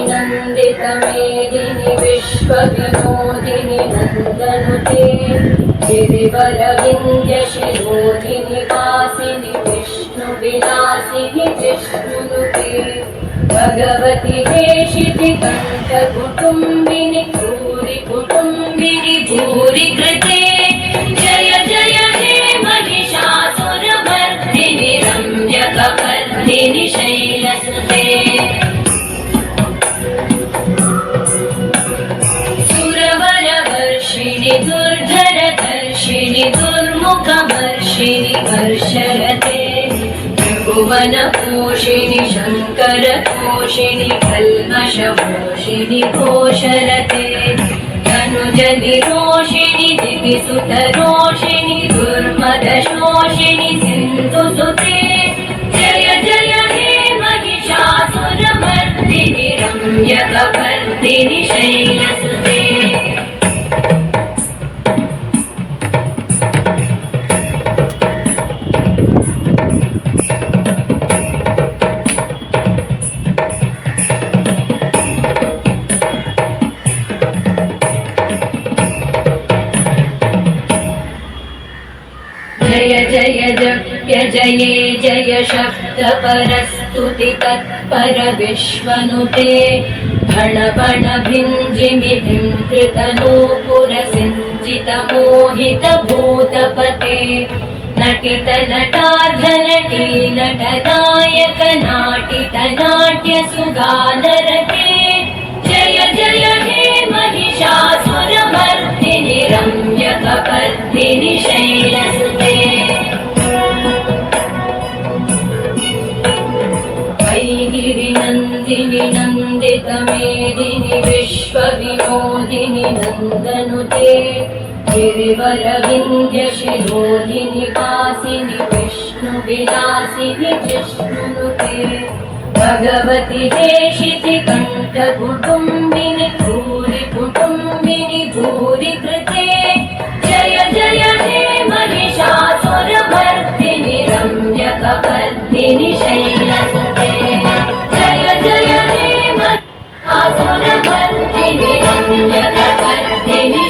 नन्दितमेदिनि विश्वविनोदिनि नन्दनुते गिरिवरविन्द्यशिरोधिनि वासिनि विष्णुविलासिनि विष्णुनुते भगवति हेशिति कण्ठकुटुम्बिनि भूरि कुटुम्बिनि भूरि कृते जय जय हे महिषासुरमर्दिनि रम्यकपर्दिनि शैलसुते सुरवरवर्षिणि दुर्धरधर्षिणि दुर्मुखमर्षिणि वर्षरते त्रिभुवनपोषिणि शङ्करतोषिणि कल्मषपोषिणि घोषरते तनुजनिरोषिणि दिविसुतरोषिणि दुर्मदशोषिणि सिन्धुसुते जय जय हे महिषासुरमर्दिनि रम्यकपर्दिनि शैलसुते जय जय जप्य जये जय शब्दपरस्तुति तत्पर विश्वनुते भणभण भिञ्जिमि भिङ्कृतनूपुरसिञ्चितमोहितभूतपते नटितनटार्धनटी नटनायक नाटितनाट्यसुगानरते जय जय हे महिषासुरमर्दिनि रम्यकपर्दिनि शैलसुते गिरिनन्दिनि नन्दितमेदिनि विश्वविनोदिनि नन्दनुते गिरिवरविन्द्यशिरोधिनि वासिनि विष्णुविलासिनि विष्णुनुते भगवति हेशिति कण्ठकुटुम्बिनि भूरि कुटुम्बिनि भूरि कृते जय जय हे महिषासुरमर्दिनि रम्यकपर्दिनि शैलसुते जय जय हे महिषासुरमर्दिनि रम्यकपर्दिनि